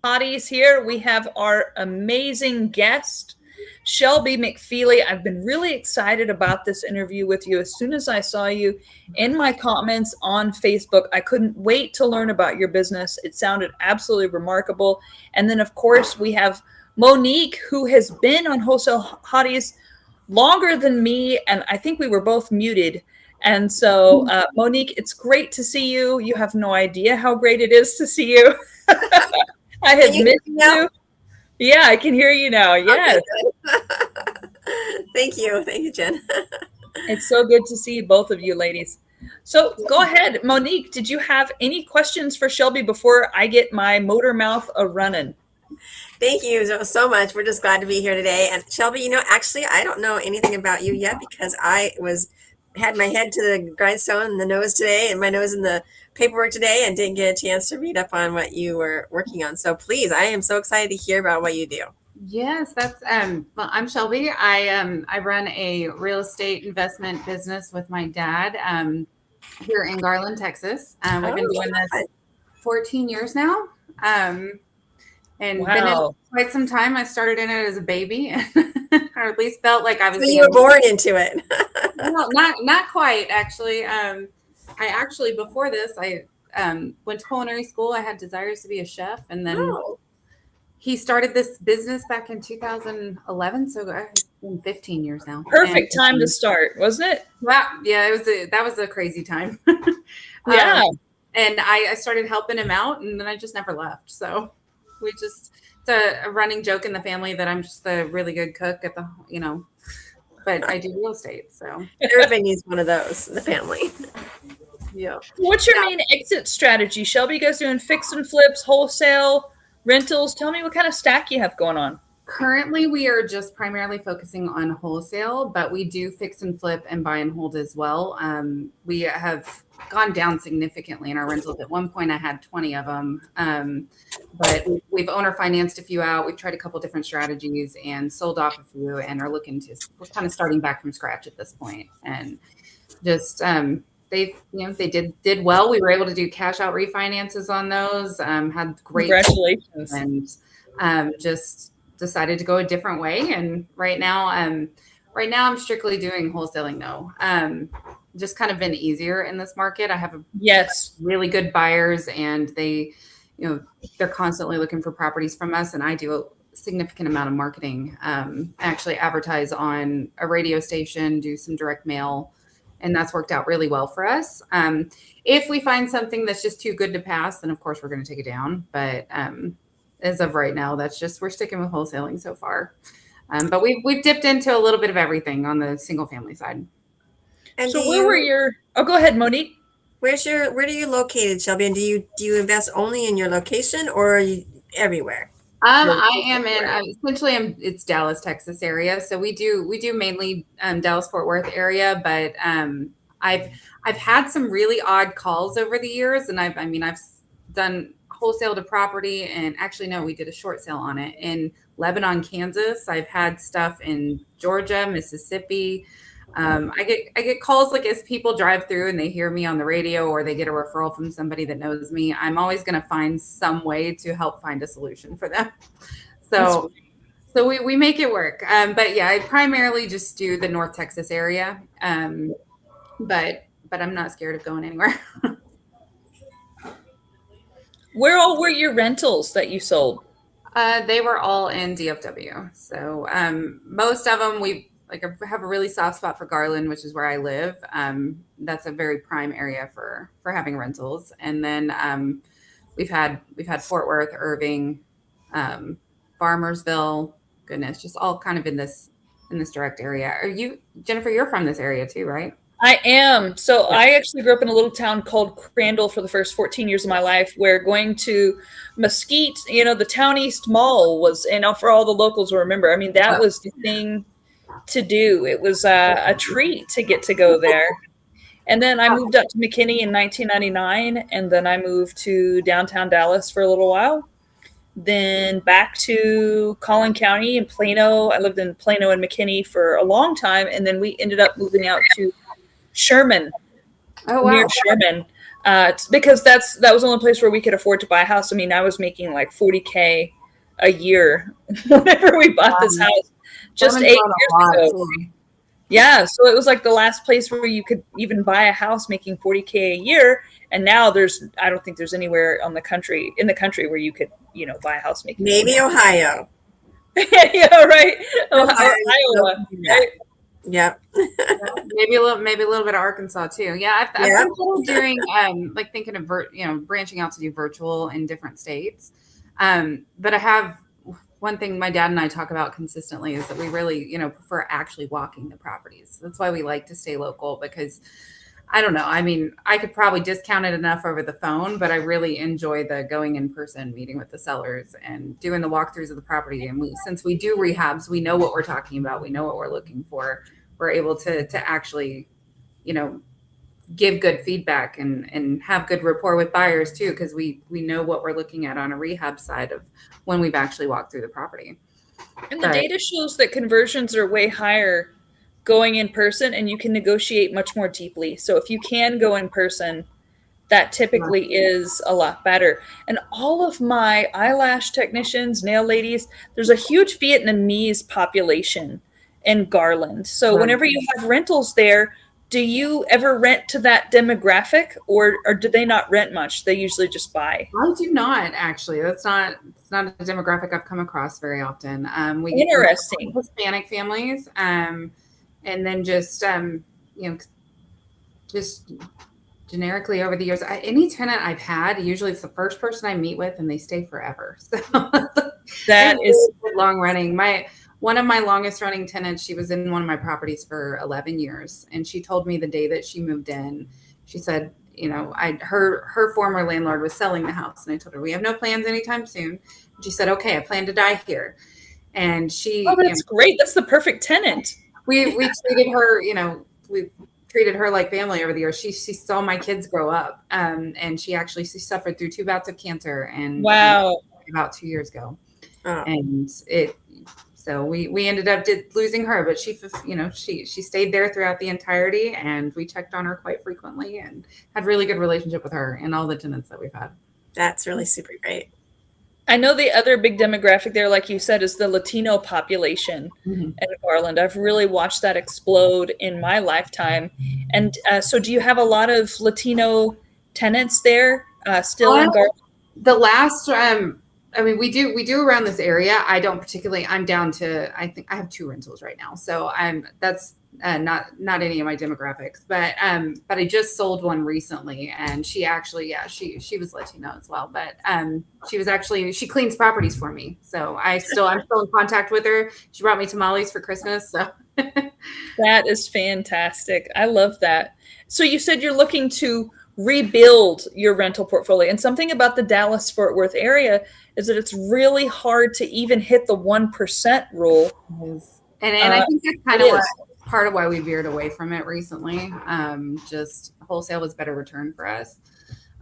Hotties here. We have our amazing guest, Shelby McFeeley. I've been really excited about this interview with you. As soon as I saw you in my comments on Facebook, I couldn't wait to learn about your business. It sounded absolutely remarkable. And then, of course, we have Monique, who has been on Wholesale Hotties longer than me, and I think we were both muted. And so, Monique, it's great to see you. You have no idea how great it is to see you. I had missed you. Yeah, I can hear you now. Yes. Okay, Thank you, Jen. It's so good to see both of you ladies. So go ahead, Monique, did you have any questions for Shelby before I get my motor mouth a running? Thank you so much. We're just glad to be here today. And Shelby, actually, I don't know anything about you yet because had my head to the grindstone and the nose today, and my nose in the paperwork today, and didn't get a chance to read up on what you were working on. So please, I am so excited to hear about what you do. Yes, that's well, I'm Shelby. I run a real estate investment business with my dad here in Garland, Texas. We've been doing this 14 years now. And Wow. been in quite some time. I started in it as a baby, or at least felt like I was. So you were born into it. Well, not quite actually. I actually before this I went to culinary school. I had desires to be a chef, and then he started this business back in 2011. So it's been 15 years now. Perfect time to start, wasn't it? Wow, yeah, that was a crazy time. Yeah. And I started helping him out, and then I just never left. So it's a running joke in the family that I'm just a really good cook at but I do real estate. So everybody needs one of those in the family. Yeah. What's your main exit strategy, Shelby? You guys doing fix and flips, wholesale, rentals? Tell me what kind of stack you have going on. Currently, we are just primarily focusing on wholesale, but we do fix and flip and buy and hold as well. We have gone down significantly in our rentals. At one point, I had 20 of them, but we've owner financed a few out. We've tried a couple different strategies and sold off a few, and are we're kind of starting back from scratch at this point. And just they did well. We were able to do cash out refinances on those. Had great congratulations, and just decided to go a different way. And right now I'm strictly doing wholesaling though. Just kind of been easier in this market. I have really good buyers, and they're constantly looking for properties from us. And I do a significant amount of marketing. Actually advertise on a radio station, do some direct mail, and that's worked out really well for us. If we find something that's just too good to pass, then of course we're going to take it down. But as of right now, we're sticking with wholesaling so far. But we've dipped into a little bit of everything on the single family side. And so go ahead, Monique. Where are you located, Shelby? And do you invest only in your location, or are you everywhere? I am in it's Dallas, Texas area. So we do mainly Dallas Fort Worth area, but I've had some really odd calls over the years, and I've done wholesale to property, and actually no, we did a short sale on it in Lebanon, Kansas. I've had stuff in Georgia, Mississippi. I get calls like as people drive through and they hear me on the radio, or they get a referral from somebody that knows me. I'm always going to find some way to help find a solution for them. So we make it work. But yeah, I primarily just do the North Texas area. But I'm not scared of going anywhere. Where all were your rentals that you sold? They were all in DFW. So most of them I have a really soft spot for Garland, which is where I live. That's a very prime area for having rentals. And then we've had Fort Worth, Irving, Farmersville. Goodness, just all kind of in this direct area. Are you, Jennifer? You're from this area too, right? I am. So I actually grew up in a little town called Crandall for the first 14 years of my life, where going to Mesquite, the Town East Mall was, for all the locals will remember, that was the thing to do. It was a treat to get to go there. And then I moved up to McKinney in 1999, and then I moved to downtown Dallas for a little while. Then back to Collin County in Plano. I lived in Plano and McKinney for a long time, and then we ended up moving out to Sherman, near Sherman. because that was the only place where we could afford to buy a house. I mean, I was making like $40K a year whenever we bought this house just 8 years ago. Yeah, so it was like the last place where you could even buy a house making $40K a year, and now I don't think there's anywhere in the country where you could, buy a house making maybe Ohio. Yeah, right. Iowa, right? Yep. maybe a little bit of Arkansas too. Yeah, I've been doing like thinking of branching out to do virtual in different states. But I have one thing my dad and I talk about consistently is that we really, prefer actually walking the properties. That's why we like to stay local, because I don't know. I mean, I could probably discount it enough over the phone, but I really enjoy the going in person, meeting with the sellers and doing the walkthroughs of the property. And since we do rehabs, we know what we're talking about. We know what we're looking for. We're able to actually, give good feedback and have good rapport with buyers too, because we know what we're looking at on a rehab side of when we've actually walked through the property. And the data shows that conversions are way higher going in person, and you can negotiate much more deeply. So if you can go in person, that typically is a lot better. And all of my eyelash technicians, nail ladies, there's a huge Vietnamese population in Garland. So whenever you have rentals there, do you ever rent to that demographic, or do they not rent much? They usually just buy. I do not, actually. It's not a demographic I've come across very often. We Interesting. Get Hispanic families, and then just just generically over the years, any tenant I've had, usually it's the first person I meet with, and they stay forever. So that is long running. One of my longest running tenants, she was in one of my properties for 11 years. And she told me the day that she moved in, she said, her former landlord was selling the house. And I told her, we have no plans anytime soon. And she said, okay, I plan to die here. And that's great. That's the perfect tenant. We treated her, we treated her like family over the years. She saw my kids grow up. And she suffered through 2 bouts of cancer. And wow, about 2 years ago. And so we ended up losing her, but she stayed there throughout the entirety, and we checked on her quite frequently and had really good relationship with her and all the tenants that we've had. That's really super great. I know the other big demographic there, like you said, is the Latino population in Garland. I've really watched that explode in my lifetime. And so do you have a lot of Latino tenants there still in Garland? The last we do around this area. I don't particularly. I'm down to. I think I have 2 rentals right now, so that's not any of my demographics. But I just sold one recently, and she actually, she was Latino as well. But she cleans properties for me, so I'm still in contact with her. She brought me tamales for Christmas, so that is fantastic. I love that. So you said you're looking to rebuild your rental portfolio, and something about the Dallas-Fort Worth area is that it's really hard to even hit the 1% rule. And I think that's kind of part of why we veered away from it recently. Just wholesale was better return for us.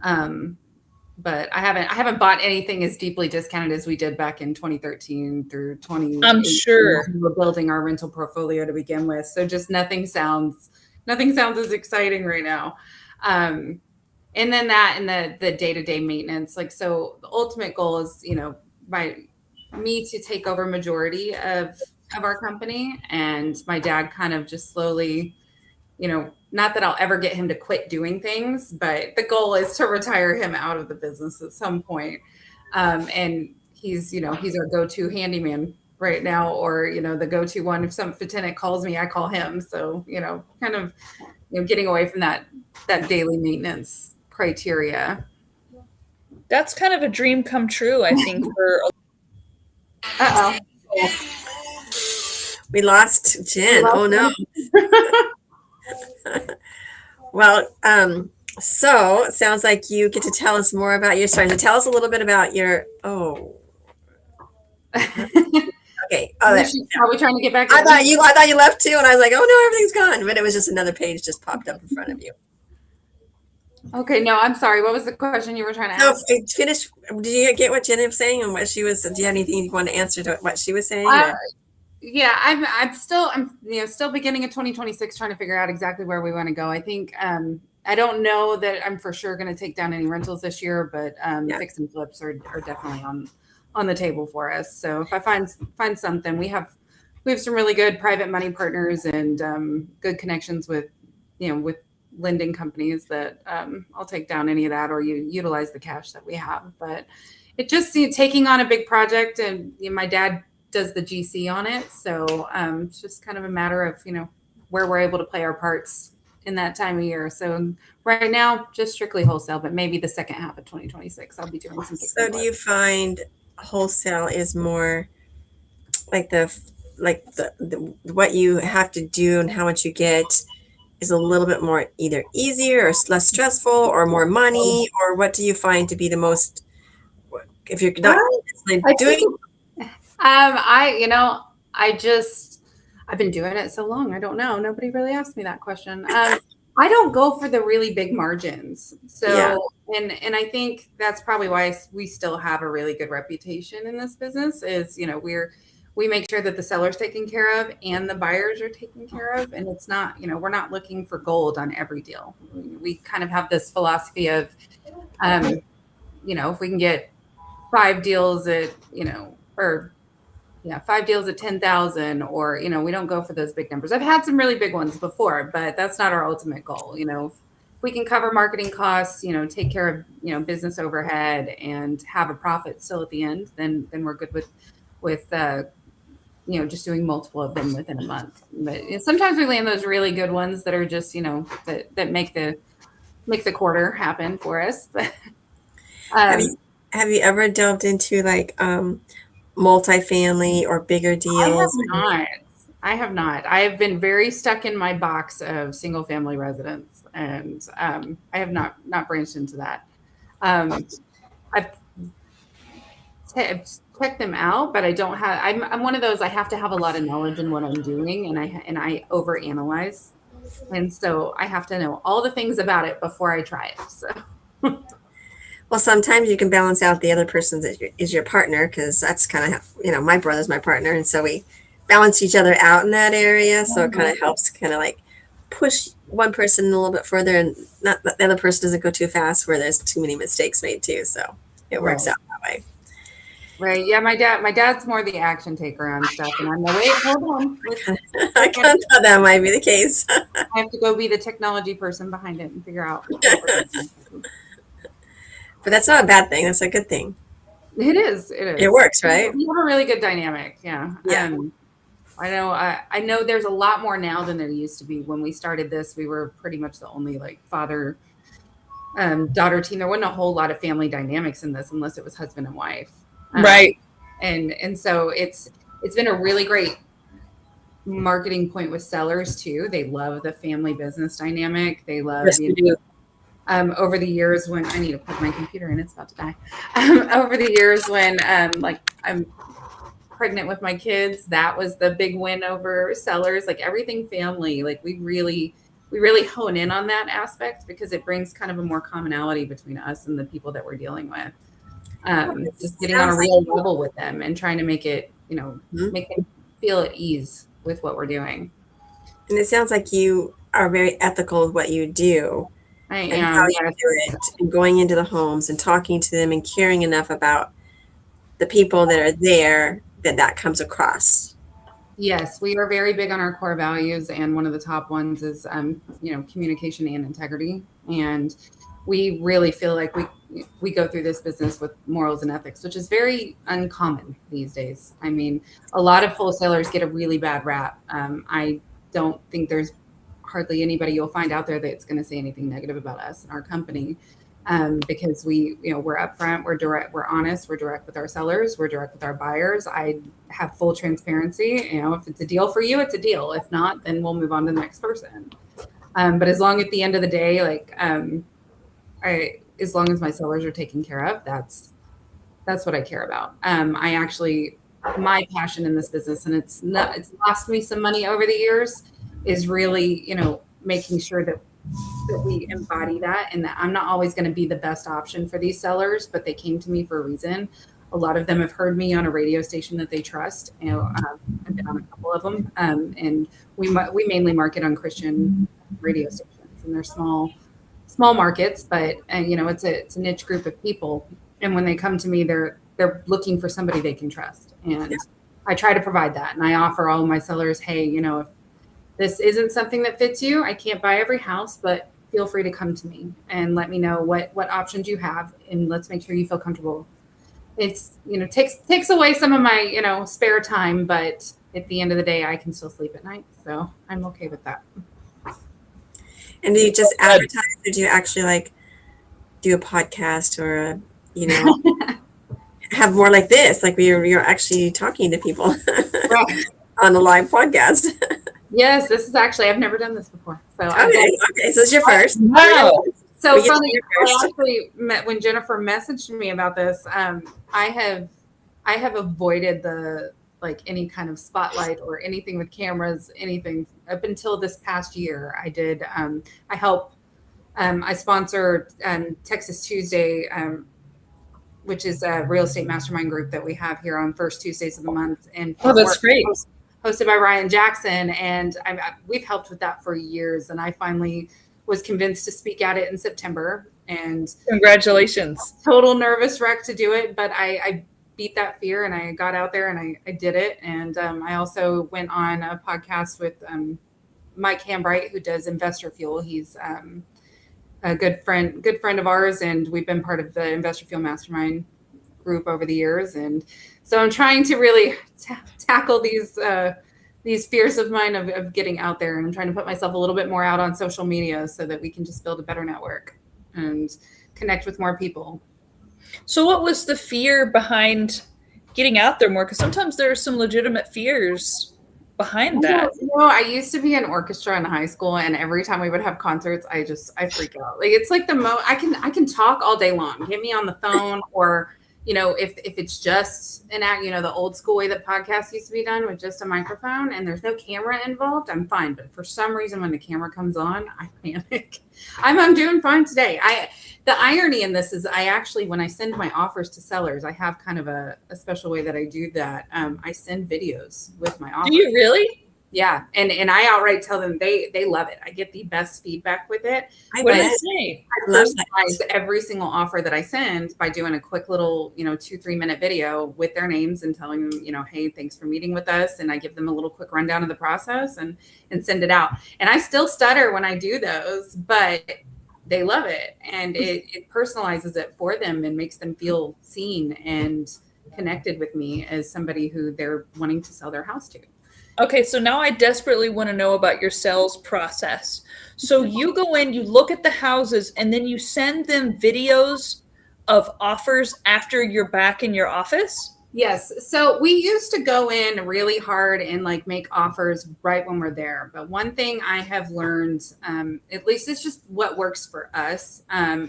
But I haven't bought anything as deeply discounted as we did back in 2013 through 2018. I'm sure we were building our rental portfolio to begin with. So just nothing sounds as exciting right now. And then that and the day-to-day maintenance, so the ultimate goal is, by me to take over majority of our company, and my dad kind of just slowly, not that I'll ever get him to quit doing things, but the goal is to retire him out of the business at some point. And he's our go-to handyman right now, or, the go-to one. If a tenant calls me, I call him. So, kind of, getting away from that daily maintenance criteria. That's kind of a dream come true, I think. We lost Jen. Oh no. Well, so it sounds like you get to tell us more about your story. So tell us a little bit about your. Okay. Are we trying to get back? I thought you left too, and I was like, oh no, everything's gone. But it was just another page just popped up in front of you. Okay, no, I'm sorry. What was the question you were trying to ask? No, finish. Did you get what Jen was saying and what she was? Do you have anything you want to answer to what she was saying? Yeah, I'm still beginning of 2026, trying to figure out exactly where we want to go. I think I don't know that I'm for sure going to take down any rentals this year, but Yeah. fix and flips are definitely on the table for us. So if I find something, we have some really good private money partners and good connections with with lending companies that I'll take down any of that or utilize the cash that we have. But it just taking on a big project, and my dad does the GC on it, so it's just kind of a matter of where we're able to play our parts in that time of year. So right now, just strictly wholesale, but maybe the second half of 2026, I'll be doing some. So do you find wholesale is more like the what you have to do and how much you get is a little bit more either easier or less stressful or more money, or what do you find to be the most, if you're not doing? I've been doing it so long. I don't know. Nobody really asked me that question. I don't go for the really big margins. So, Yeah. and I think that's probably why we still have a really good reputation in this business is, we make sure that the seller's taken care of and the buyers are taken care of. And it's not, we're not looking for gold on every deal. We kind of have this philosophy of, if we can get 5 deals at, or 5 deals at 10,000, or, we don't go for those big numbers. I've had some really big ones before, but that's not our ultimate goal. If we can cover marketing costs, take care of, business overhead and have a profit still at the end, then we're good with just doing multiple of them within a month. But sometimes we land those really good ones that are just, that make the quarter happen for us. But have you ever delved into like multifamily or bigger deals? I have not. I have been very stuck in my box of single family residence, and I have not branched into that. I've checked them out, but I don't have. I'm one of those. I have to have a lot of knowledge in what I'm doing, and I overanalyze, and so I have to know all the things about it before I try it. So. Well, sometimes you can balance out the other person is your partner, because that's kind of, my brother's my partner, and so we balance each other out in that area. So it kind of helps kind of like push one person a little bit further, and not the other person doesn't go too fast where there's too many mistakes made too. So it works out that way. Right. Yeah, my dad's more the action taker on stuff, and I'm like, wait, hold on. I kind of thought that might be the case. I have to go be the technology person behind it and figure out. But that's not a bad thing. That's a good thing. It is. It works, right? We have a really good dynamic. Yeah. Yeah. I know there's a lot more now than there used to be. When we started this, we were pretty much the only like father daughter team. There wasn't a whole lot of family dynamics in this unless it was husband and wife. Right. And so it's been a really great marketing point with sellers too. They love the family business dynamic. They love over the years when I need to plug my computer in, it's about to die. Over the years when like I'm pregnant with my kids, that was the big win over sellers. Like everything family, like we really hone in on that aspect because it brings kind of a more commonality between us and the people that we're dealing with. Just getting on a real level with them and trying to make it, make them feel at ease with what we're doing. And it sounds like you are very ethical with what you do. I and am. how you do it, and going into the homes and talking to them and caring enough about the people that are there that comes across. Yes, we are very big on our core values, and one of the top ones is communication and integrity. And we really feel like we go through this business with morals and ethics, which is very uncommon these days. I mean, a lot of wholesalers get a really bad rap. I don't think there's hardly anybody you'll find out there that's going to say anything negative about us and our company, because we're upfront, we're direct, we're honest, we're direct with our sellers, we're direct with our buyers. I have full transparency. If it's a deal for you, it's a deal. If not, then we'll move on to the next person. But as long at the end of the day, as long as my sellers are taken care of, that's what I care about. My passion in this business, and it's lost me some money over the years, is really, making sure that we embody that, and that I'm not always going to be the best option for these sellers, but they came to me for a reason. A lot of them have heard me on a radio station that they trust. I've been on a couple of them, and we mainly market on Christian radio stations, and they're small small markets, but it's a niche group of people. And when they come to me, they're looking for somebody they can trust. And I try to provide that. And I offer all of my sellers, hey, if this isn't something that fits you, I can't buy every house, but feel free to come to me and let me know what options you have, and let's make sure you feel comfortable. It's takes away some of my spare time, but at the end of the day, I can still sleep at night, so I'm okay with that. And do you just advertise, or do you actually do a podcast, or have more like this, like you're actually talking to people Right. on a live podcast? Yes, this is actually, I've never done this before. So okay, so it's your first. Wow. So funny. I actually met when Jennifer messaged me about this. I have avoided any kind of spotlight or anything with cameras, anything up until this past year. I did. I sponsored Texas Tuesday, which is a real estate mastermind group that we have here on first Tuesdays of the month. And that's great. Hosted by Ryan Jackson. And we've helped with that for years. And I finally was convinced to speak at it in September. And congratulations. Total nervous wreck to do it. But I beat that fear and I got out there and I did it. And I also went on a podcast with Mike Hambright, who does Investor Fuel. He's a good friend of ours. And we've been part of the Investor Fuel Mastermind group over the years. And so I'm trying to really tackle these fears of mine of getting out there. And I'm trying to put myself a little bit more out on social media so that we can just build a better network and connect with more people. So what was the fear behind getting out there more? Because sometimes there are some legitimate fears behind that. I used to be in orchestra in high school, and every time we would have concerts, I freak out. It's like I can talk all day long. Get me on the phone, or if it's just an act, the old school way that podcasts used to be done with just a microphone and there's no camera involved, I'm fine. But for some reason, when the camera comes on, I panic. I'm doing fine today. The irony in this is when I send my offers to sellers, I have kind of a special way that I do that. I send videos with my offers. Do you really? Yeah. And I outright tell them they love it. I get the best feedback with it. What do they say? I personalize every single offer that I send by doing a quick little, 2-3 minute video with their names and telling them, hey, thanks for meeting with us. And I give them a little quick rundown of the process and send it out. And I still stutter when I do those, but they love it. And it personalizes it for them and makes them feel seen and connected with me as somebody who they're wanting to sell their house to. Okay, so now I desperately want to know about your sales process. So you go in, you look at the houses, and then you send them videos of offers after you're back in your office? Yes. So we used to go in really hard and make offers right when we're there. But one thing I have learned, at least it's just what works for us,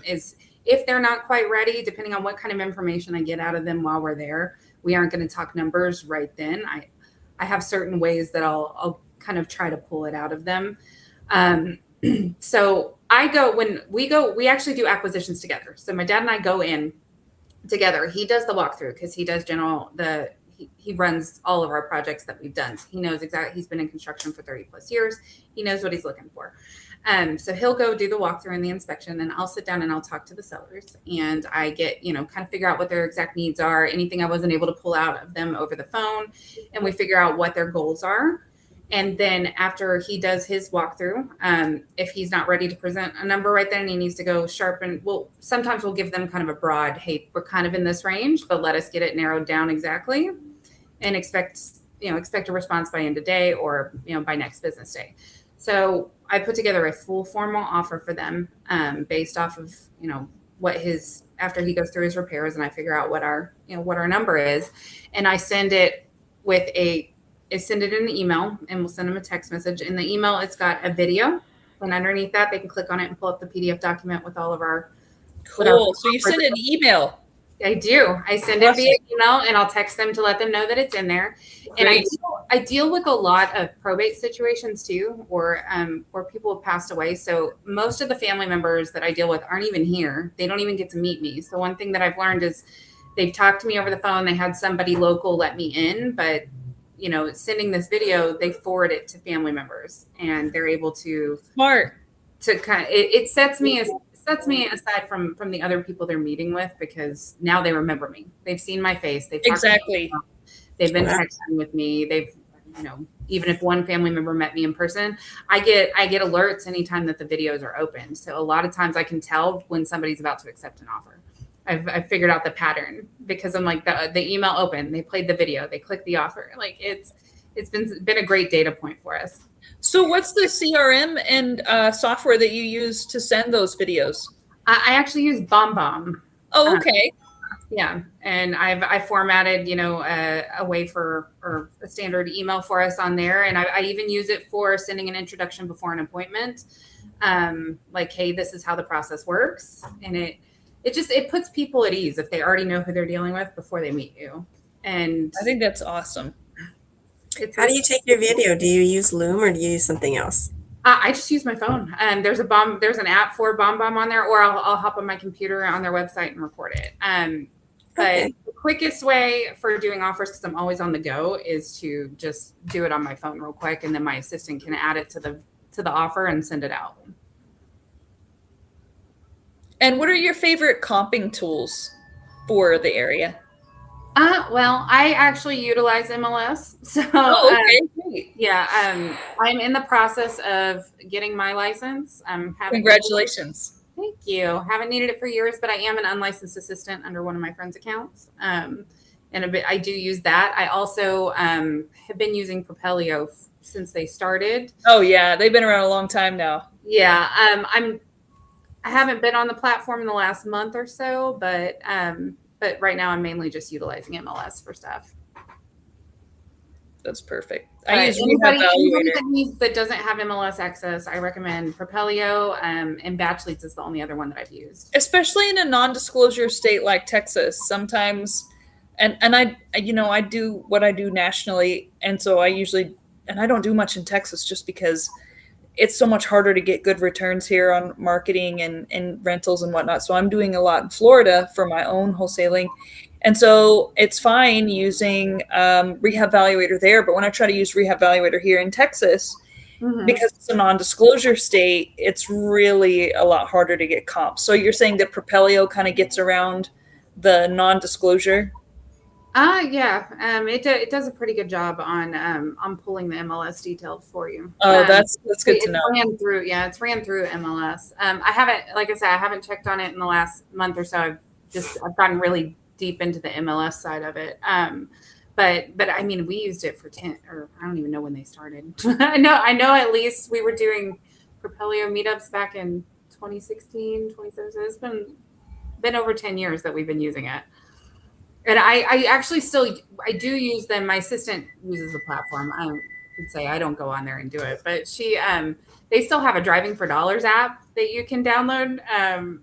is if they're not quite ready, depending on what kind of information I get out of them while we're there, we aren't going to talk numbers right then. I have certain ways that I'll kind of try to pull it out of them. So we actually do acquisitions together. So my dad and I go in together. He does the walkthrough because he does he runs all of our projects that we've done. So he knows exactly, he's been in construction for 30 plus years. He knows what he's looking for. So he'll go do the walkthrough and the inspection, and I'll sit down and I'll talk to the sellers, and I get, kind of figure out what their exact needs are, anything I wasn't able to pull out of them over the phone, and we figure out what their goals are. And then after he does his walkthrough, if he's not ready to present a number right then and he needs to go sharpen, sometimes we'll give them kind of a broad, hey, we're kind of in this range, but let us get it narrowed down exactly, and expect a response by end of day or, by next business day. So I put together a full formal offer for them based off of, after he goes through his repairs, and I figure out what our number is. And I send it in an email, and we'll send them a text message. In the email, it's got a video, and underneath that, they can click on it and pull up the PDF document with all of our. Cool. So you send an email. I do. I send it via email, and I'll text them to let them know that it's in there. Great. And I deal with a lot of probate situations too, or where people have passed away. So most of the family members that I deal with aren't even here. They don't even get to meet me. So one thing that I've learned is they've talked to me over the phone. They had somebody local let me in, but sending this video, they forward it to family members, and they're able to smart to kind of, it sets me sets me aside from the other people they're meeting with, because now they remember me. They've seen my face. They've talked Exactly. to me. They've been texting with me. They've, even if one family member met me in person, I get alerts anytime that the videos are open. So a lot of times I can tell when somebody's about to accept an offer. I've figured out the pattern, because I'm like, the email open, they played the video, they clicked the offer. Like it's been a great data point for us. So what's the CRM and software that you use to send those videos? I actually use BombBomb. Oh, okay. Yeah, and I formatted, a way for, or a standard email for us on there, and I even use it for sending an introduction before an appointment. Like, hey, this is how the process works, and it puts people at ease if they already know who they're dealing with before they meet you. And I think that's awesome. How do you take your video? Do you use Loom or do you use something else? I just use my phone. There's an app for BombBomb on there, or I'll hop on my computer on their website and record it. But the quickest way for doing offers, because I'm always on the go, is to just do it on my phone real quick, and then my assistant can add it to the offer and send it out. And what are your favorite comping tools for the area? Well, I actually utilize MLS. So, okay. Yeah, I'm in the process of getting my license. Congratulations. Thank you. Haven't needed it for years, but I am an unlicensed assistant under one of my friend's accounts. And I do use that. I also have been using Propelio since they started. Oh yeah, they've been around a long time now. Yeah, I haven't been on the platform in the last month or so, but right now I'm mainly just utilizing MLS for stuff. That's perfect. I use Rehab Evaluator. That doesn't have MLS access, I recommend Propelio, and Batch Leads is the only other one that I've used. Especially in a non-disclosure state like Texas, sometimes, and I do what I do nationally, and so I don't do much in Texas just because it's so much harder to get good returns here on marketing and rentals and whatnot. So I'm doing a lot in Florida for my own wholesaling. And so it's fine using Rehab Evaluator there. But when I try to use Rehab Evaluator here in Texas, because it's a non-disclosure state, it's really a lot harder to get comps. So you're saying that Propelio kind of gets around the non-disclosure? Yeah. It does a pretty good job on pulling the MLS details for you. Oh, that's good to know. It's ran through MLS. I haven't checked on it in the last month or so. I've gotten really deep into the MLS side of it. But I mean, we used it for 10, or I don't even know when they started. I know at least we were doing Propelio meetups back in 2016, 2017. It's been over 10 years that we've been using it. And I actually I do use them. My assistant uses the platform. I would say I don't go on there and do it, but they still have a Driving for Dollars app that you can download.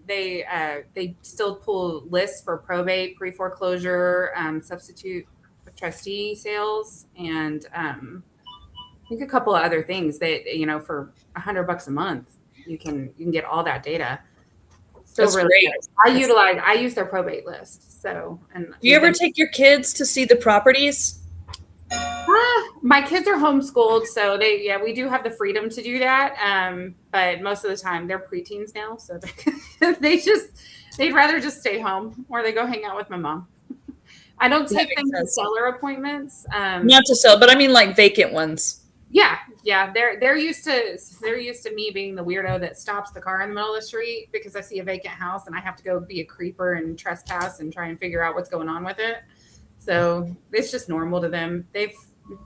They still pull lists for probate, pre-foreclosure, substitute trustee sales, and I think a couple of other things that, for $100 a month, you can get all that data. So that's really great. I use their probate list. So, and do you ever take your kids to see the properties? My kids are homeschooled, so we do have the freedom to do that. But most of the time they're preteens now, so they'd rather just stay home, or they go hang out with my mom. I don't take them to seller appointments. Not to sell, but I mean like vacant ones. Yeah. They're used to me being the weirdo that stops the car in the middle of the street because I see a vacant house and I have to go be a creeper and trespass and try and figure out what's going on with it. So it's just normal to them. They've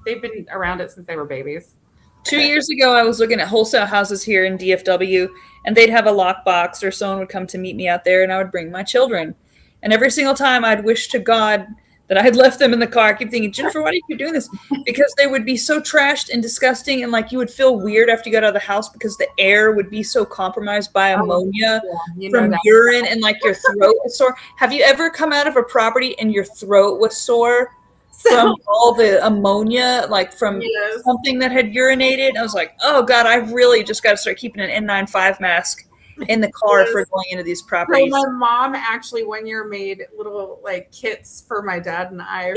been around it since they were babies. 2 years ago, I was looking at wholesale houses here in DFW, and they'd have a lockbox, or someone would come to meet me out there, and I would bring my children. And every single time I'd wish to God that I had left them in the car. I keep thinking, Jennifer, why do you keep doing this? Because they would be so trashed and disgusting, and like you would feel weird after you got out of the house because the air would be so compromised by ammonia from urine, and like your throat was sore. Have you ever come out of a property and your throat was sore from all the ammonia, like from something that had urinated? I was like, oh God, I've really just got to start keeping an N95 mask in the car for going into these properties. So my mom actually one year made little like kits for my dad and I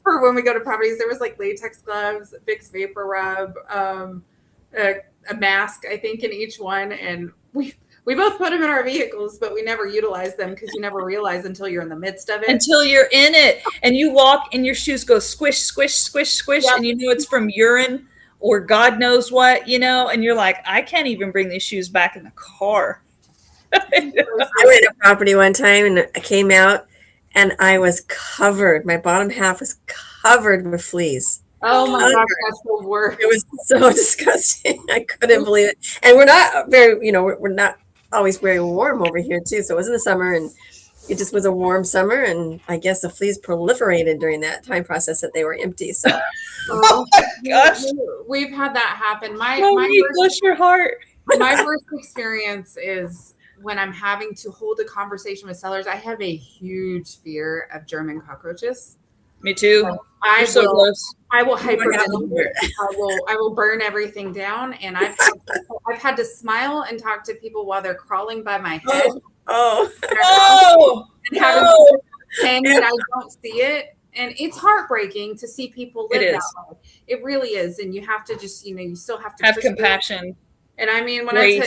for when we go to properties. There was like latex gloves, Vicks Vapor Rub, a mask, I think, in each one, and we We both put them in our vehicles, but we never utilize them because you never realize until you're in the midst of it. Until you're in it and you walk and your shoes go squish, squish, squish, squish, Yep. and you know it's from urine or God knows what, and you're like, I can't even bring these shoes back in the car. I went to property one time and I came out and I was covered. My bottom half was covered with fleas. Oh my gosh, that's the worst. It was so disgusting. I couldn't believe it. And we're not very, we're not always very warm over here too. So it was in the summer and it just was a warm summer. And I guess the fleas proliferated during that time process that they were empty. So oh my gosh, we've had that happen. Bless your heart. My first experience is when I'm having to hold a conversation with sellers. I have a huge fear of German cockroaches. Me too. I will hyperventilate. I will burn everything down. And I've had to smile and talk to people while they're crawling by my head. And having to pretend that I don't see it. And it's heartbreaking to see people live that way. It really is. And you have to just, you still have to have compassion. And I mean, when I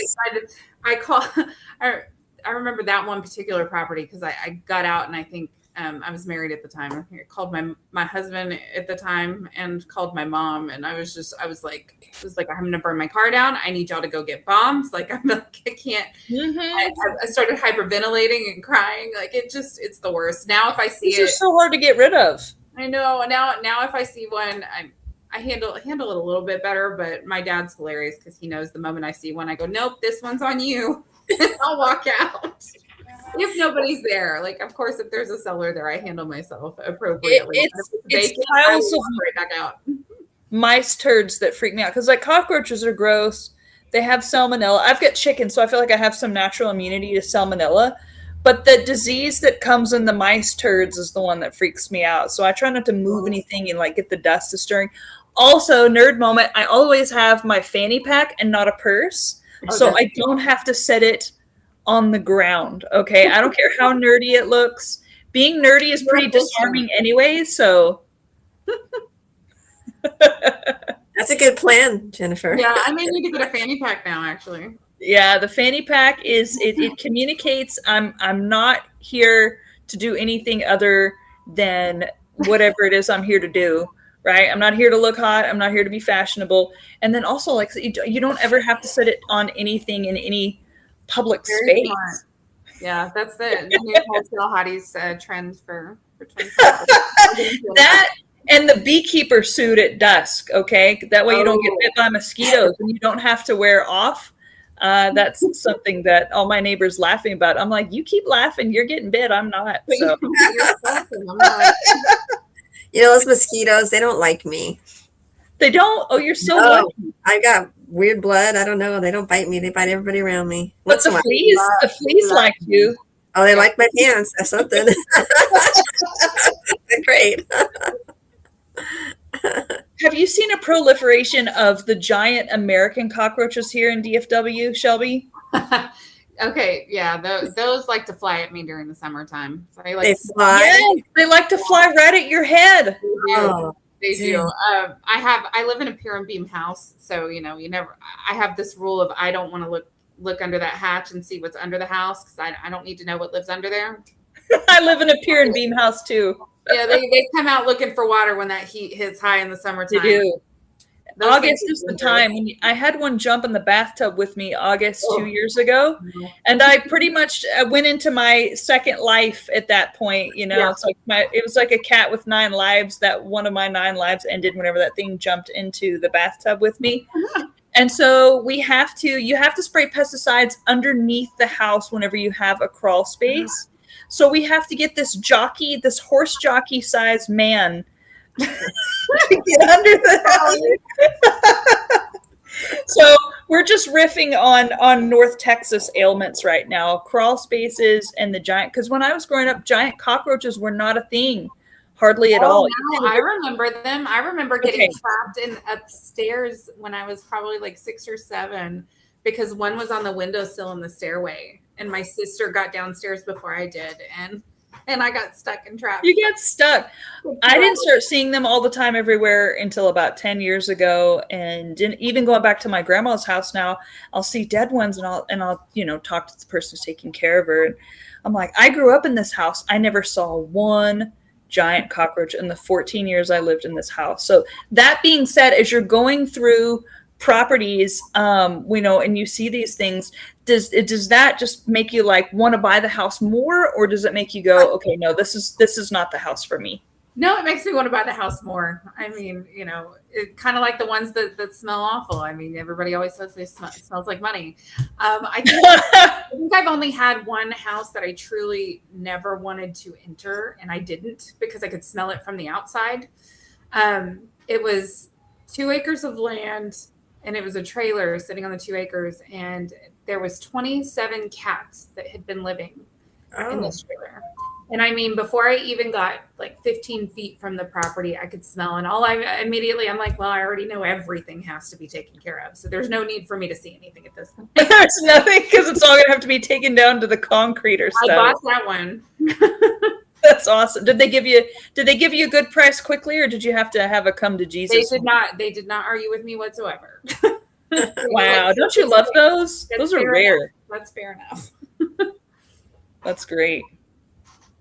remember that one particular property because I got out and I think I was married at the time. I called my husband at the time and called my mom. And I was like, I'm going to burn my car down. I need y'all to go get bombs. Like, I can't. Mm-hmm. I started hyperventilating and crying. Like, it's the worst. Now, if I see it's so hard to get rid of. I know. Now if I see one, I handle it a little bit better, but my dad's hilarious because he knows the moment I see one, I go, nope, this one's on you. I'll walk out. If nobody's there, like, of course, if there's a seller there, I handle myself appropriately. It's piles of right back out. Mice turds that freak me out because like cockroaches are gross. They have salmonella. I've got chicken, so I feel like I have some natural immunity to salmonella. But the disease that comes in the mice turds is the one that freaks me out. So I try not to move anything and like get the dust to stirring. Also, nerd moment, I always have my fanny pack and not a purse. Okay. So I don't have to set it on the ground. Okay. I don't care how nerdy it looks. Being nerdy is pretty disarming anyway. So that's a good plan, Jennifer. Yeah. I may need to get a fanny pack now, actually. Yeah. The fanny pack it communicates. I'm not here to do anything other than whatever it is I'm here to do. Right. I'm not here to look hot. I'm not here to be fashionable. And then also like you don't ever have to set it on anything in any public space. Smart. Yeah, that's the new wholesale hotties trend for 2020. That and the beekeeper suit at dusk. Okay, that way you don't get bit by mosquitoes and you don't have to wear off. That's something that all my neighbors laughing about. I'm like, you keep laughing, you're getting bit. I'm not. So. Those mosquitoes, they don't like me. They don't? Oh, you're so lucky. I got weird blood. I don't know. They don't bite me. They bite everybody around me. But the fleas like you. Oh, they like my pants or something. They're great. Have you seen a proliferation of the giant American cockroaches here in DFW, Shelby? Okay, yeah, those like to fly at me during the summertime. So they fly. Yes, they like to fly right at your head. They do. I live in a pier and beam house, so I have this rule of I don't want to look under that hatch and see what's under the house because I don't need to know what lives under there. I live in a pier and beam house too. Yeah, they come out looking for water when that heat hits high in the summertime. They do. August is the time. I had one jump in the bathtub with me August 2 years ago. And I pretty much went into my second life at that point. It's like it was like a cat with 9 lives that one of my 9 lives ended whenever that thing jumped into the bathtub with me. And so you have to spray pesticides underneath the house whenever you have a crawl space. So we have to get this horse jockey sized man to get under the house. So we're just riffing on North Texas ailments right now. Crawl spaces and the giant, because when I was growing up, giant cockroaches were not a thing, hardly at all. No, I remember them. I remember getting trapped in upstairs when I was probably like 6 or 7, because one was on the windowsill in the stairway, and my sister got downstairs before I did, and and I got stuck and trapped. You get stuck. I didn't start seeing them all the time everywhere until about 10 years ago. And even going back to my grandma's house now, I'll see dead ones and I'll, talk to the person who's taking care of her. And I'm like, I grew up in this house. I never saw one giant cockroach in the 14 years I lived in this house. So that being said, as you're going through properties, and you see these things, does that just make you like want to buy the house more, or does it make you go, okay, no, this is not the house for me? No, it makes me want to buy the house more. I mean, it kind of like the ones that smell awful. I mean, everybody always says it smells like money. I think I've only had one house that I truly never wanted to enter, and I didn't because I could smell it from the outside. It was 2 acres of land, and it was a trailer sitting on the 2 acres, and there was 27 cats that had been living in this trailer. And I mean, before I even got like 15 feet from the property, I could smell. And I'm like, well, I already know everything has to be taken care of. So there's no need for me to see anything at this point. There's nothing, because it's all going to have to be taken down to the concrete or stuff. I bought that one. That's awesome. Did they give you a good price quickly, or did you have to have a come to Jesus? They did not argue with me whatsoever. Wow. Don't you love those? Those are rare. That's fair enough. That's great.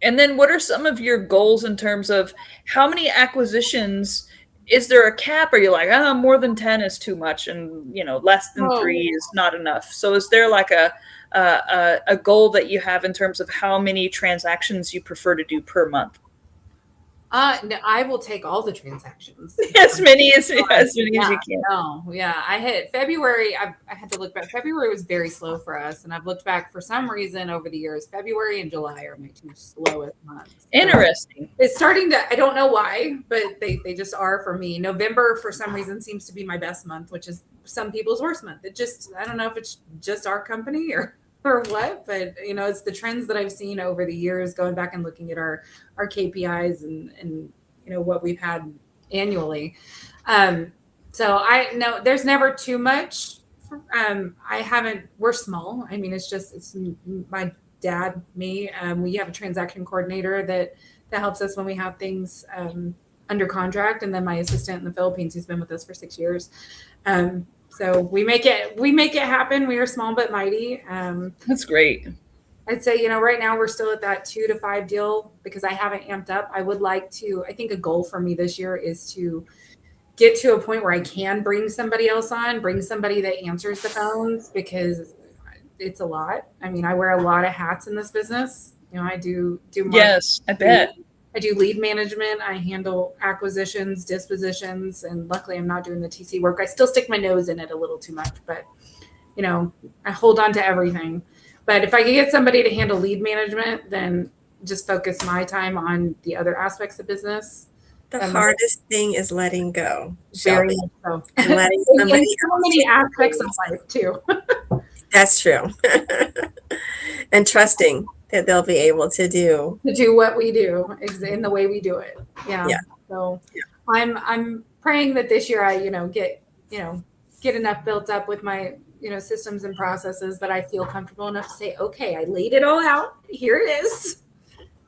And then what are some of your goals in terms of how many acquisitions? Is there a cap? Are you like, more than 10 is too much, and less than 3 is not enough? So is there like a goal that you have in terms of how many transactions you prefer to do per month? No, I will take all the transactions. As many as you can. No, yeah. I hit February. I had to look back. February was very slow for us. And I've looked back for some reason over the years. February and July are my two slowest months. Interesting. It's starting to, I don't know why, but they just are for me. November, for some reason, seems to be my best month, which is some people's worst month. I don't know if it's just our company or what, but it's the trends that I've seen over the years, going back and looking at our KPIs and what we've had annually. So I know there's never too much. We're small. I mean, it's my dad, me. We have a transaction coordinator that helps us when we have things under contract, and then my assistant in the Philippines, who's been with us for 6 years. So we make it happen. We are small but mighty. That's great. I'd say, right now we're still at that 2 to 5 deal because I haven't amped up. I think a goal for me this year is to get to a point where I can bring somebody else on, bring somebody that answers the phones, because it's a lot. I mean, I wear a lot of hats in this business. I do yes, I bet. I do lead management. I handle acquisitions, dispositions, and luckily I'm not doing the TC work. I still stick my nose in it a little too much, but I hold on to everything. But if I could get somebody to handle lead management, then just focus my time on the other aspects of business. The hardest thing is letting go. Very much so. Letting somebody so many aspects of life too. That's true. And trusting that they'll be able to do what we do in the way we do it. Yeah. So I'm praying that this year I, get enough built up with my, systems and processes that I feel comfortable enough to say, okay, I laid it all out. Here it is.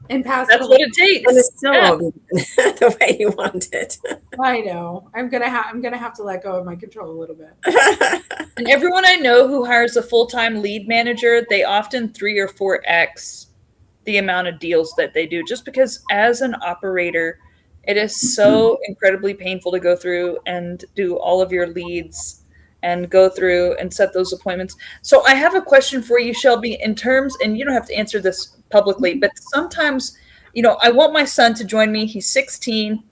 And pass That's what it takes. And it's still the way you want it. I know. I'm gonna have to let go of my control a little bit. And everyone I know who hires a full-time lead manager, they often 3 or 4x the amount of deals that they do, just because as an operator, it is so incredibly painful to go through and do all of your leads and go through and set those appointments. So I have a question for you, Shelby, in terms, and you don't have to answer this publicly, but sometimes, I want my son to join me. He's 16.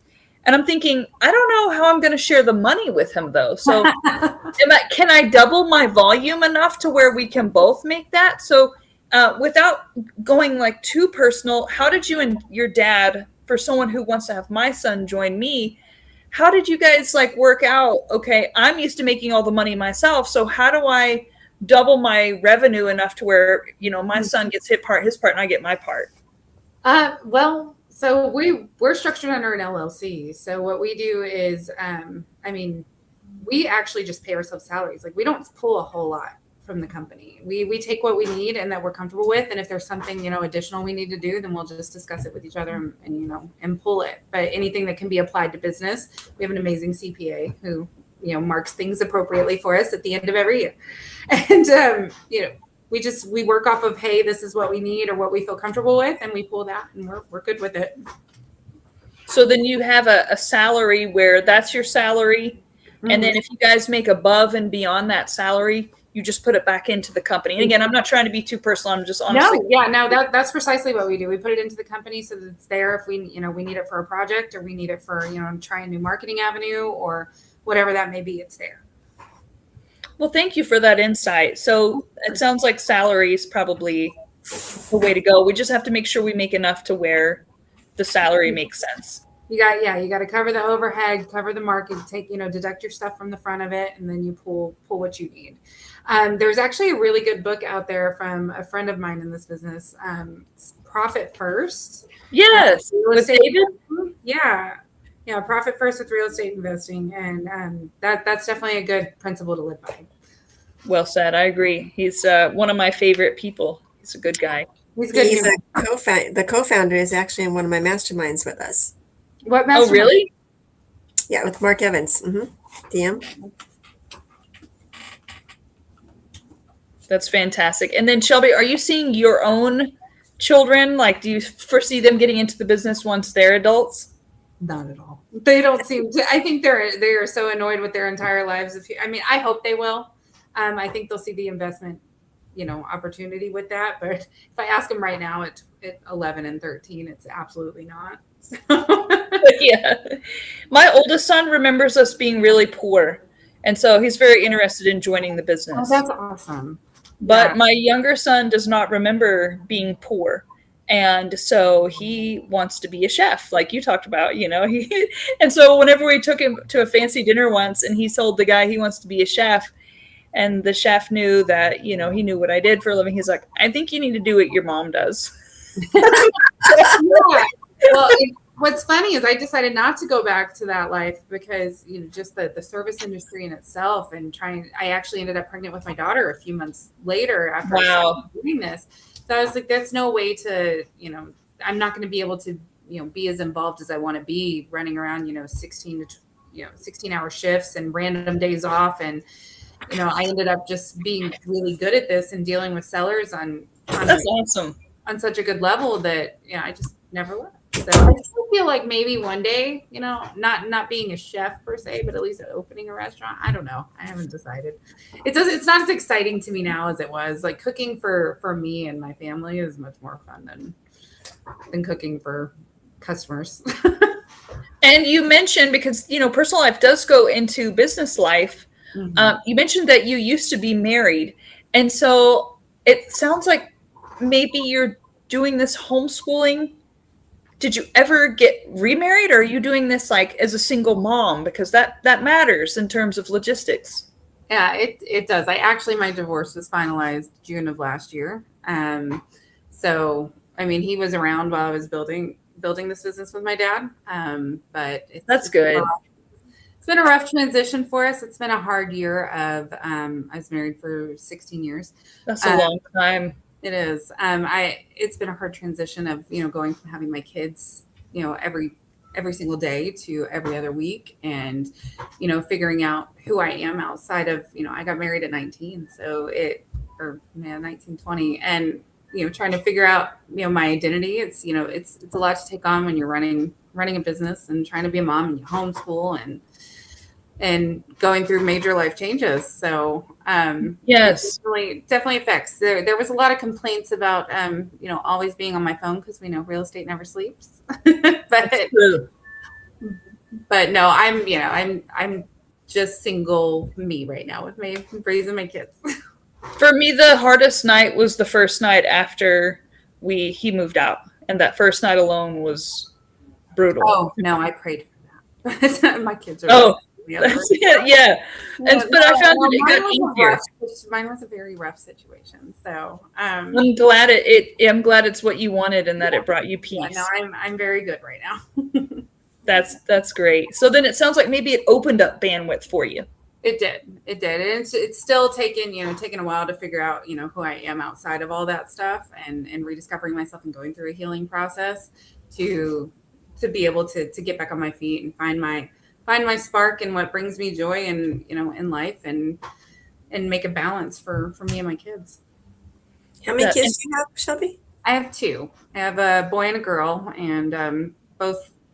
And I'm thinking, I don't know how I'm going to share the money with him, though. So can I double my volume enough to where we can both make that? So without going like too personal, how did you and your dad, for someone who wants to have my son join me, how did you guys work out? Okay, I'm used to making all the money myself. So how do I double my revenue enough to where, my son gets his part and I get my part? Well, so we're structured under an LLC. So what we do is, we actually just pay ourselves salaries. We don't pull a whole lot from the company. We take what we need and that we're comfortable with, and if there's something, you know, additional we need to do, then we'll just discuss it with each other and you know, and pull it. But anything that can be applied to business, we have an amazing CPA who, you know, marks things appropriately for us at the end of every year. And you know, we work off of, hey, this is what we need or what we feel comfortable with, and we pull that, and we're good with it. So then you have a salary where that's your salary. Mm-hmm. And then if you guys make above and beyond that salary, you just put it back into the company. And again, I'm not trying to be too personal. I'm just honestly. That's precisely what we do. We put it into the company so that it's there if we, you know, we need it for a project or we need it for, you know, try a new marketing avenue or whatever that may be, it's there. Well, thank you for that insight. So it sounds like salary is probably the way to go. We just have to make sure we make enough to where the salary makes sense. You got to cover the overhead, cover the market, take, you know, deduct your stuff from the front of it, and then you pull what you need. There's actually a really good book out there from a friend of mine in this business, Profit First. Yes, with David. Yeah, Profit First with real estate investing, and that's definitely a good principle to live by. Well said. I agree. He's one of my favorite people. He's a good guy. He's the co-founder is actually in one of my masterminds with us. What mastermind? Oh, really? Yeah, with Mark Evans. DM. That's fantastic. And then Shelby, are you seeing your own children? Like, do you foresee them getting into the business once they're adults? Not at all. They don't seem to. I think they are so annoyed with their entire lives. I hope they will. I think they'll see the investment, you know, opportunity with that. But if I ask them right now at 11 and 13, it's absolutely not. So. Yeah. My oldest son remembers us being really poor. And so he's very interested in joining the business. Oh, that's awesome. But my younger son does not remember being poor. And so he wants to be a chef, like you talked about, you know. And so whenever we took him to a fancy dinner once and he told the guy he wants to be a chef, and the chef knew that, you know, he knew what I did for a living. He's like, I think you need to do what your mom does. Yeah. Well, what's funny is I decided not to go back to that life because, you know, just the service industry in itself and I actually ended up pregnant with my daughter a few months later after doing this. So I was like, that's no way to, you know, I'm not going to be able to, you know, be as involved as I want to be running around, you know, 16-hour shifts and random days off. And, you know, I ended up just being really good at this and dealing with sellers that's awesome. On such a good level that, you know, I just never left. So I still feel like maybe one day, you know, not being a chef per se, but at least opening a restaurant. I don't know. I haven't decided. It's not as exciting to me now as it was. Like cooking for me and my family is much more fun than cooking for customers. And you mentioned, because, you know, personal life does go into business life. Mm-hmm. You mentioned that you used to be married. And so it sounds like maybe you're doing this homeschooling. Did you ever get remarried, or are you doing this like as a single mom? Because that matters in terms of logistics. Yeah, it does. My divorce was finalized June of last year. So, I mean, he was around while I was building this business with my dad. But that's good. It's been a rough transition for us. It's been a hard year of, I was married for 16 years. That's a long time. It is. It's been a hard transition of, you know, going from having my kids, you know, every single day to every other week, and, you know, figuring out who I am outside of, you know, I got married at 19, 19, 20, and, you know, trying to figure out, you know, my identity. It's, you know, it's a lot to take on when you're running a business and trying to be a mom and you homeschool and going through major life changes. So, yes, it definitely affects. There was a lot of complaints about, you know, always being on my phone because we know real estate never sleeps. but no, I'm just single me right now with my raising my kids. For me, the hardest night was the first night after he moved out, and that first night alone was brutal. Oh no, I prayed for that. My kids are. That's it, yeah. But I found it got easier. Mine was a very rough situation. So I'm glad I'm glad it's what you wanted and that it brought you peace. Yeah, no, I'm very good right now. That's great. So then it sounds like maybe it opened up bandwidth for you. It did. It did. And it's still taken a while to figure out, who I am outside of all that stuff and rediscovering myself and going through a healing process to be able to get back on my feet and find my spark and what brings me joy and, in life and make a balance for me and my kids. How many kids do you have, Shelby? I have two. I have a boy and a girl, and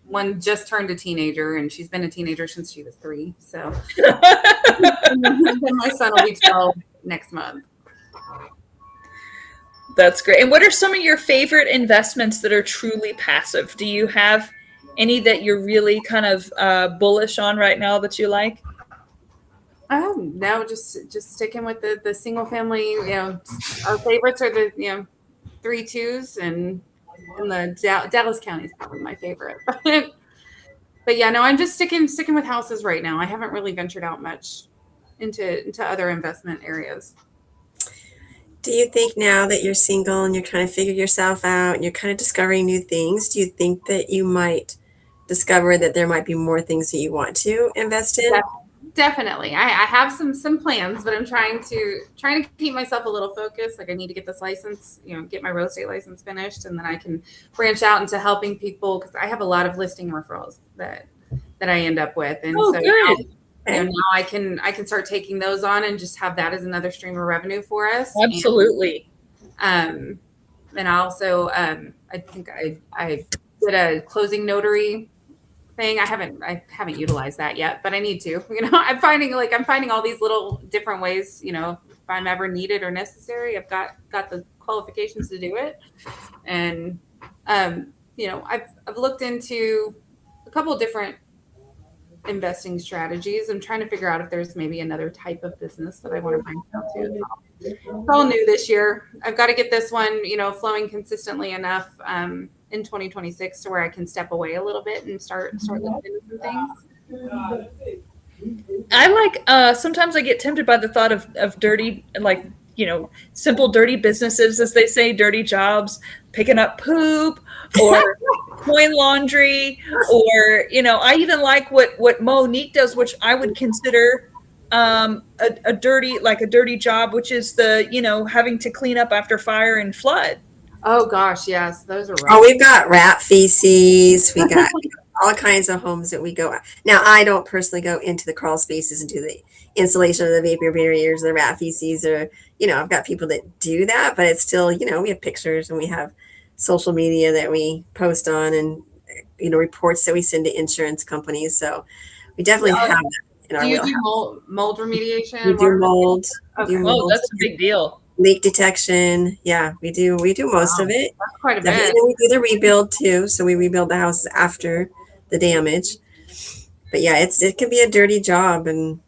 one just turned a teenager, and she's been a teenager since she was 3. So and then my son will be 12 next month. That's great. And what are some of your favorite investments that are truly passive? Do you have any that you're really kind of bullish on right now that you like? No, just sticking with the single family. Our favorites are the 3-2s, and the Dallas County is probably my favorite. But yeah, no, I'm just sticking with houses right now. I haven't really ventured out much into other investment areas. Do you think now that you're single and you're kind of figuring yourself out and you're kind of discovering new things, do you think that you might discover that there might be more things that you want to invest in? Definitely. I have some plans, but I'm trying to keep myself a little focused. Like I need to get this license, get my real estate license finished, and then I can branch out into helping people because I have a lot of listing referrals that I end up with. And so good. Now I can start taking those on and just have that as another stream of revenue for us. Absolutely. And also I think I did a closing notary thing. I haven't utilized that yet, but I need to. I'm finding all these little different ways. If I'm ever needed or necessary, I've got the qualifications to do it. And I've looked into a couple of different investing strategies. I'm trying to figure out if there's maybe another type of business that I want to branch out to. It's all new this year. I've got to get this one, flowing consistently enough in 2026 to where I can step away a little bit and start looking into some things. I like sometimes I get tempted by the thought of dirty, like, simple dirty businesses, as they say, dirty jobs, picking up poop or coin laundry, or I even like what Monique does, which I would consider a dirty job, which is the having to clean up after fire and flood. Oh gosh, yes, those are rough. Oh, we've got rat feces. We got all kinds of homes that we go. Now, I don't personally go into the crawl spaces and do the installation of the vapor barriers, the rat feces, or I've got people that do that, but it's still we have pictures and we have social media that we post on, and reports that we send to insurance companies. So we definitely have that in our wheelhouse. Do you do mold remediation? We do mold. Okay. Oh, that's a big deal. Leak detection. Yeah, we do most of it. That's quite a bit. And we do the rebuild too. So we rebuild the houses after the damage. But yeah, it can be a dirty job. And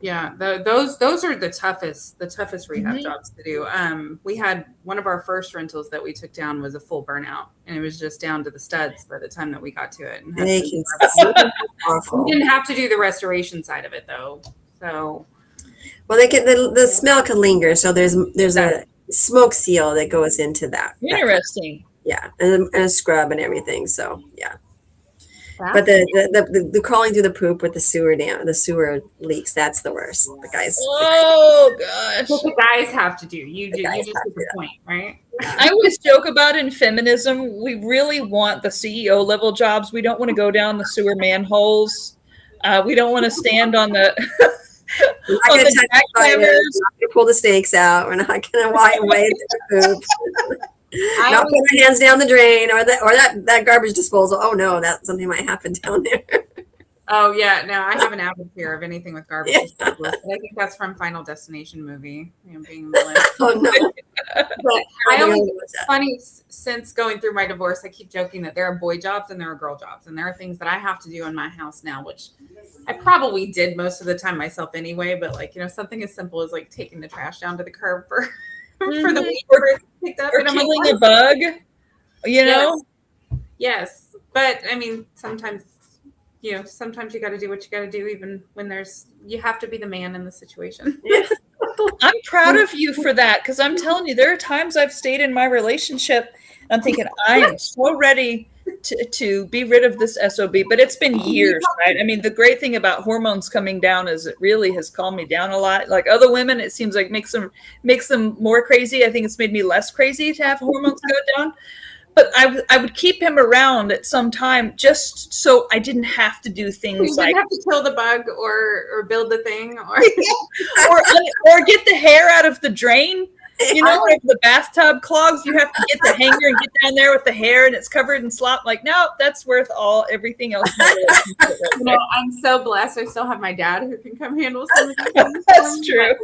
yeah, those are the toughest rehab jobs to do. We had one of our first rentals that we took down was a full burnout, and it was just down to the studs by the time that we got to it. And they can awful. We didn't have to do the restoration side of it though. So well, they can the smell can linger, so there's a smoke seal that goes into that. Interesting. Yeah, and a scrub and everything. So yeah. But the crawling through the poop with the sewer leaks, that's the worst. The guys. Oh gosh. What the guys have to do. You just get the point, right? I always joke about in feminism, we really want the CEO level jobs. We don't want to go down the sewer manholes. We don't want to stand on the we're not going to pull the snakes out. We're not going to wipe away the poop. Not put our hands down the drain or that garbage disposal. Oh no, that something might happen down there. Oh yeah, no, I have an avid fear of anything with garbage disposal. I think that's from Final Destination movie. Being oh no. But it's funny, since going through my divorce, I keep joking that there are boy jobs and there are girl jobs, and there are things that I have to do in my house now, which I probably did most of the time myself anyway. But something as simple as taking the trash down to the curb for the week picked up, or and I'm killing a bug, Yes, but I mean, sometimes you got to do what you got to do, even when you have to be the man in the situation. I'm proud of you for that, because I'm telling you, there are times I've stayed in my relationship and I'm thinking, I am so ready to be rid of this SOB, but it's been years, right? I mean, the great thing about hormones coming down is it really has calmed me down a lot. Like other women, it seems like makes them more crazy. I think it's made me less crazy to have hormones go down. But I would keep him around at some time just so I didn't have to do things you like didn't have to kill the bug or build the thing or or get the hair out of the drain. You know, like the bathtub clogs, you have to get the hanger and get down there with the hair and it's covered in slop. Like, no, that's worth everything else. I'm so blessed. I still have my dad who can come handle some of these things. That's true.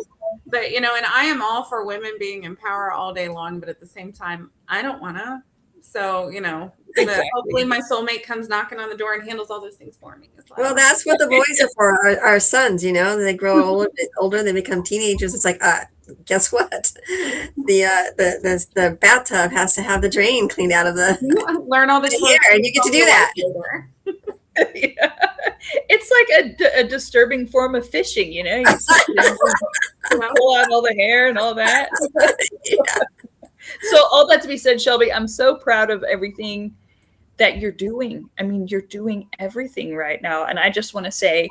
But, and I am all for women being in power all day long, but at the same time, I don't want to. So, exactly. Hopefully my soulmate comes knocking on the door and handles all those things for me. Like, well, that's what the boys are for, our sons, they grow older, they become teenagers. It's like, guess what? The bathtub has to have the drain cleaned out of learn all this hair, and you get to do that. Yeah. It's like a disturbing form of fishing, you pull out all the hair and all that. Yeah. So all that to be said, Shelby, I'm so proud of everything that you're doing. I mean, you're doing everything right now. And I just want to say,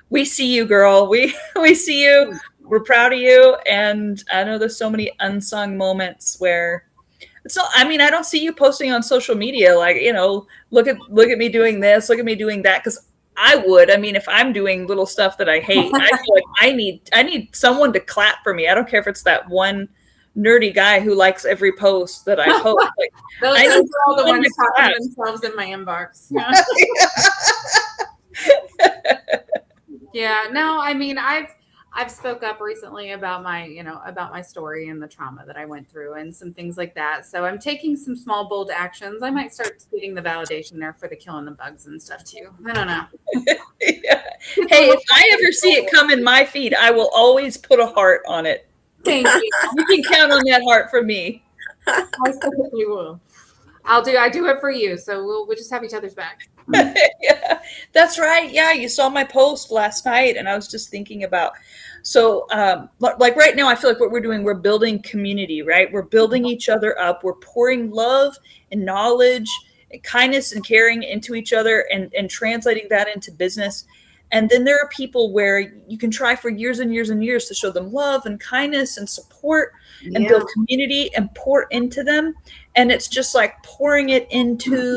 we see you, girl. We see you. We're proud of you. And I know there's so many unsung moments where I don't see you posting on social media, like, look at me doing this, look at me doing that. Cause I would, if I'm doing little stuff that I hate, I feel like I need someone to clap for me. I don't care if it's that one nerdy guy who likes every post that I post. Like, those are all the ones talking themselves in my inbox. Yeah. No, I've spoke up recently about my story and the trauma that I went through and some things like that. So I'm taking some small, bold actions. I might start getting the validation there for the killing the bugs and stuff too. I don't know. Yeah. Hey, if I ever see it come in my feed, I will always put a heart on it. Thank you. You can count on that heart from me. I certainly will. I do it for you. So we'll just have each other's back. Yeah, that's right. Yeah, you saw my post last night, and I was just thinking about. So, like right now, I feel like what we're doing, we're building community, right? We're building each other up. We're pouring love and knowledge and kindness and caring into each other and translating that into business. And then there are people where you can try for years and years and years to show them love and kindness and support and build community and pour into them. And it's just like pouring it into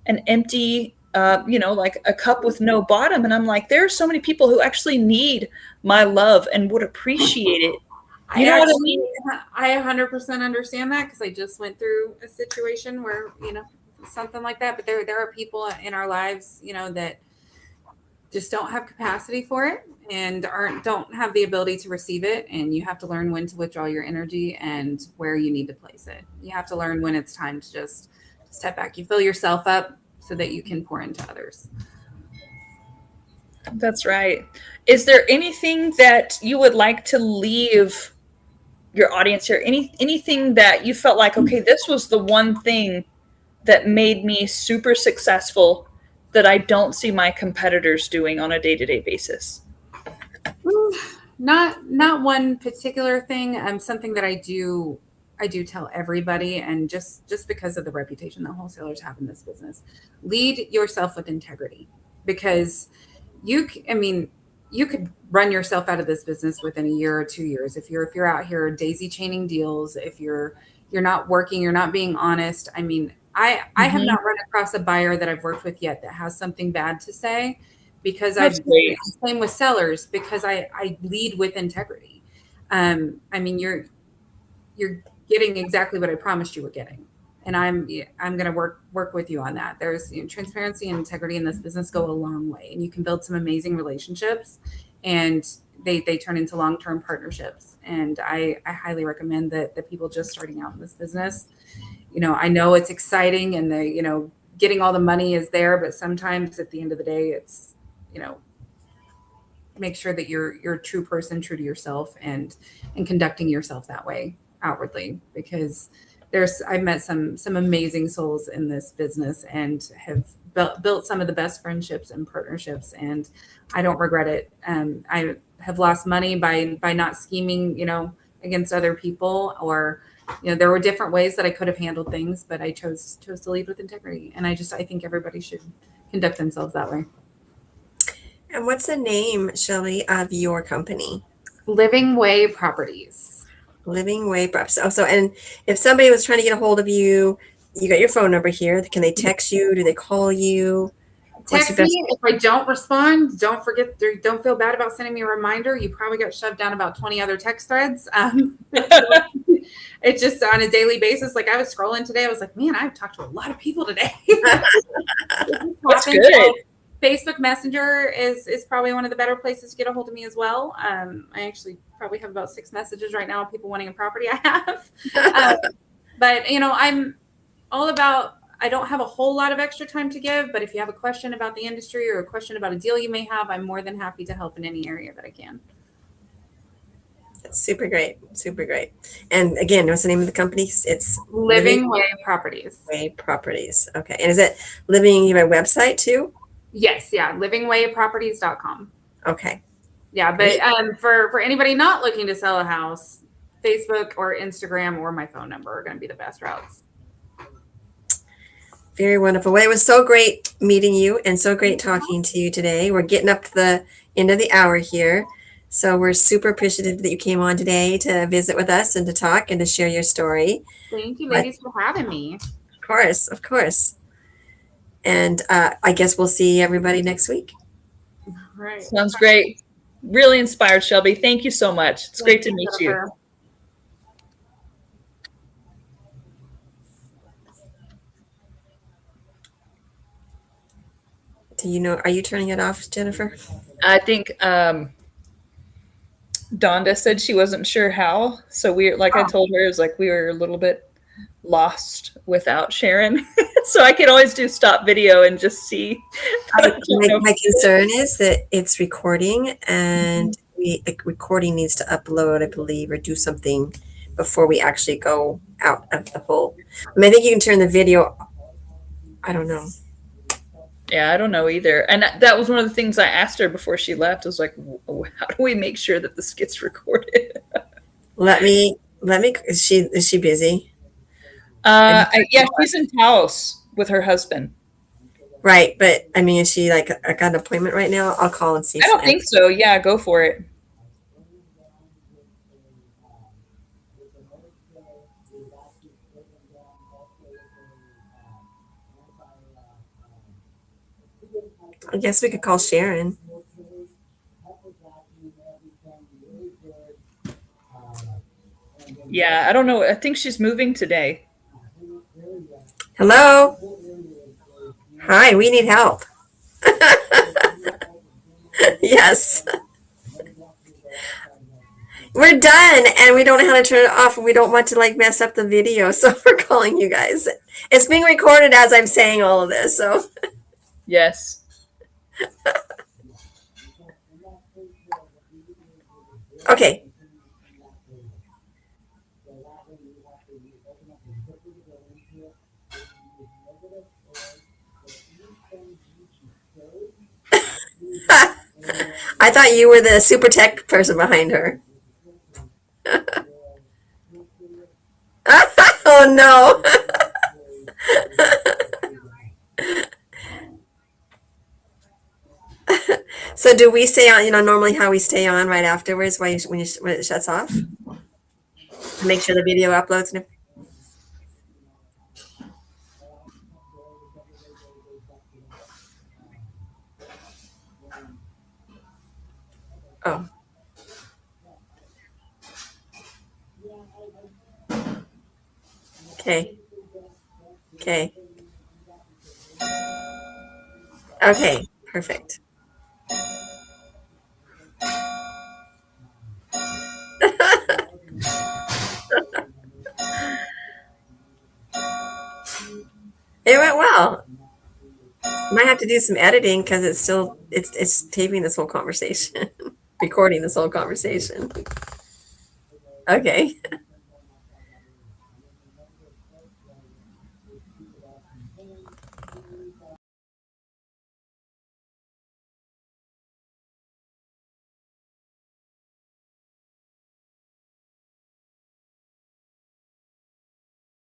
an empty, like a cup with no bottom. And I'm like, there are so many people who actually need my love and would appreciate it. You know what I mean? I 100% understand that because I just went through a situation where, something like that. But there are people in our lives, that just don't have capacity for it and don't have the ability to receive it. And you have to learn when to withdraw your energy and where you need to place it. You have to learn when it's time to just step back. You fill yourself up so that you can pour into others. That's right. Is there anything that you would like to leave your audience here? Anything that you felt like, okay, this was the one thing that made me super successful that I don't see my competitors doing on a day-to-day basis? Not one particular thing. Something that I do tell everybody, and just because of the reputation that wholesalers have in this business, lead yourself with integrity, because you could run yourself out of this business within a year or 2 years if you're out here daisy chaining deals, if you're not working, you're not being honest. I have not run across a buyer that I've worked with yet that has something bad to say, because same with sellers, because I lead with integrity. You're getting exactly what I promised you were getting, and I'm going to work with you on that. There's transparency and integrity in this business go a long way, and you can build some amazing relationships, and they turn into long-term partnerships. And I highly recommend that the people just starting out in this business. I know it's exciting and getting all the money is there, but sometimes at the end of the day, it's, make sure that you're a true person, true to yourself, and conducting yourself that way outwardly, because I've met some amazing souls in this business and have built some of the best friendships and partnerships, and I don't regret it. I have lost money by not scheming, against other people, or there were different ways that I could have handled things, but I chose to lead with integrity. And I think everybody should conduct themselves that way. And what's the name, Shelby, of your company? Living Way Properties. Living Way Properties. So, and if somebody was trying to get a hold of you, you got your phone number here. Can they text you? Do they call you? Text me. If I don't respond, don't feel bad about sending me a reminder. You probably got shoved down about 20 other text threads. It's just on a daily basis. Like I was scrolling today, I was like, man, I've talked to a lot of people today. That's good. Facebook Messenger is probably one of the better places to get a hold of me as well. I actually probably have about 6 messages right now of people wanting a property I have. But I'm all about, I don't have a whole lot of extra time to give, but if you have a question about the industry or a question about a deal you may have, I'm more than happy to help in any area that I can. That's super great. Super great. And again, what's the name of the company? It's Living Way Properties. Way Properties. Okay. And is it Living, you have a website too? Yes. Yeah. livingwayproperties.com. Okay. Yeah. But for anybody not looking to sell a house, Facebook or Instagram or my phone number are going to be the best routes. Very wonderful. Well, it was so great meeting you and so great talking to you today. We're getting up to the end of the hour here. So we're super appreciative that you came on today to visit with us and to talk and to share your story. Thank you, ladies, for having me. Of course. Of course. And I guess we'll see everybody next week. All right. Sounds great. Really inspired, Shelby. Thank you so much. It's great to meet you. Do you know, are you turning it off, Jennifer? I think Donda said she wasn't sure how. So I told her, it was like we were a little bit lost without Sharon. So I can always do stop video and just see. My concern is that it's recording and the recording needs to upload, I believe, or do something before we actually go out of the whole. I think you can turn the video. I don't know. Yeah, I don't know either. And that was one of the things I asked her before she left. I was like, how do we make sure that this gets recorded? Let me, is she busy? Yeah, she's in Taos with her husband. Right. But I mean, is she like, I got an appointment right now? I'll call and see. I don't think so. Yeah, go for it. I guess we could call Sharon. Yeah, I don't know. I think she's moving today. Hello. Hi, we need help. Yes. We're done and we don't know how to turn it off and we don't want to mess up the video. So we're calling you guys. It's being recorded as I'm saying all of this. So yes. Okay. I thought you were the super tech person behind her. Oh no. So do we stay on, normally how we stay on right afterwards when it shuts off? To make sure the video uploads. Oh. Okay. Okay. Okay. Perfect. It went well. Might have to do some editing because it's taping this whole conversation, recording this whole conversation. Okay.